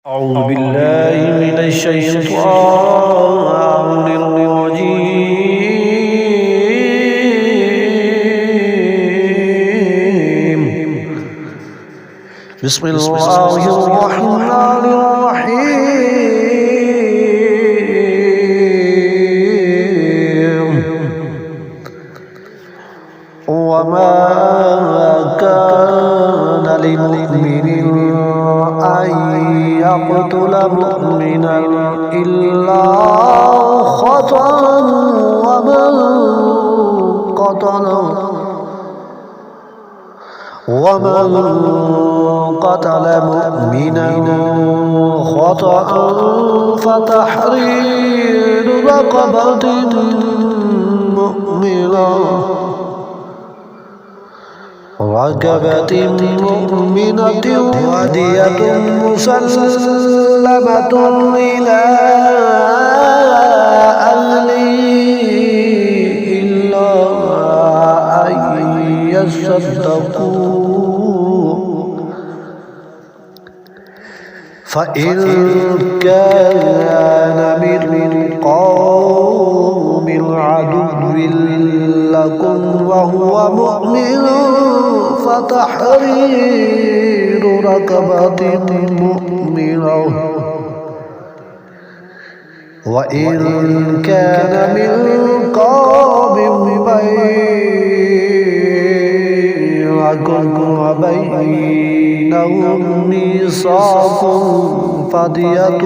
أعوذ بالله من الشيطان الرجيم. بسم الله الرحمن الرحيم. وما كان لمؤمن أن يقتل مؤمنا إلا خطأ ومن قتل مؤمنا خطأ فتحرير رقبة مؤمنة ودية مسلمة إلى أهله إلا أن يصدقوا فإن كان من قوم عدو لكم وهو مؤمن فتحرير رقبة مؤمنة وإن كان من قوم بينكم وبينهم ميثاق فدية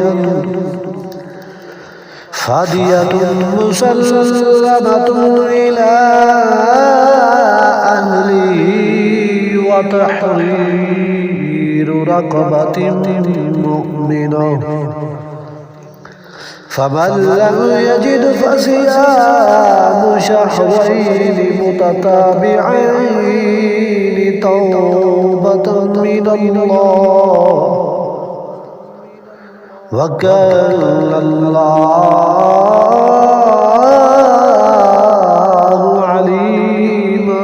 مسلمة إلى أهله وتحرير رقبة مؤمنة فمن لم يجد فصيام شهرين متتابعين توبة من الله وكان الله عليما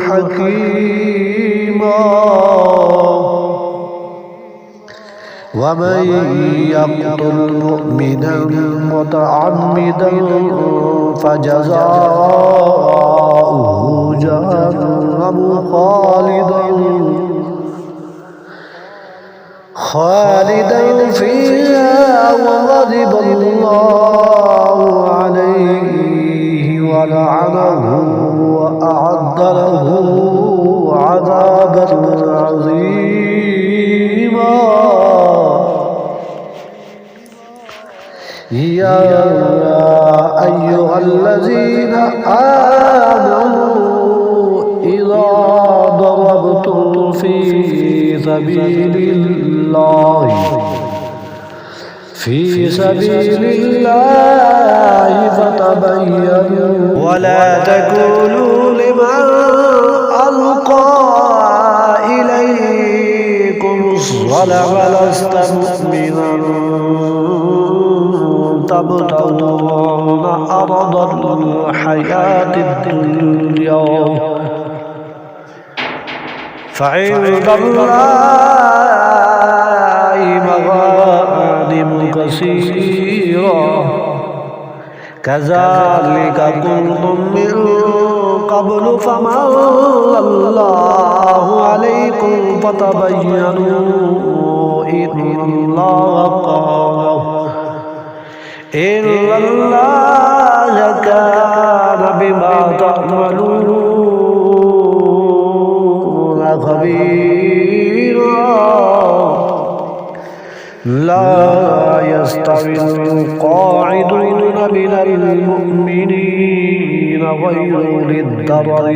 حكيما. ومن يقتل مؤمنا متعمدا فجزاؤه جهنم خالدا فيها وغضب الله عليه ولعنه وأعد له عذابا عظيما. يا أيها الذين آمنوا إذا ضربتم في سبيل الله فتبينوا ولا تقولوا لمن ألقى إليكم السلام لست مؤمنا تبتغون أرض الحياة الدنيا فعند الله مغانم كثيرة كذلك كنتم من قبل فمن الله عليكم فتبينوا إن الله كان بما تعملون خبيرا. لا يستوي القاعدون من المؤمنين غير أولي الضرر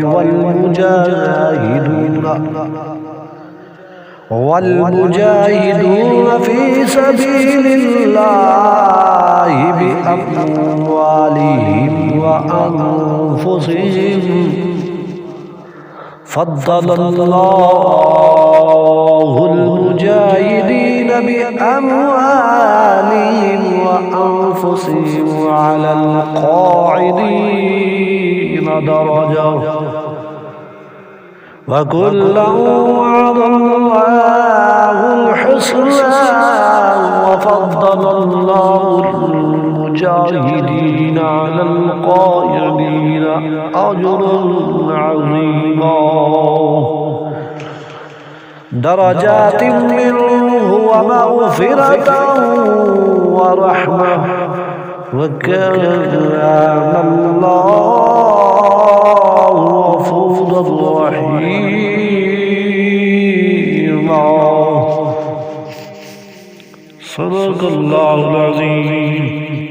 والمجاهدون في سبيل الله بأموالهم وأنفسهم فضل الله المجاهدين بأموالهم وأنفسهم على القاعدين درجة وكلا وعد الله الحسنى الإسلام وفضل الله المجاهدين على القائدين أجرا عظيما درجات منه ومغفرة ورحمة وكان الله غفورا رحيما صدق الله العظيم.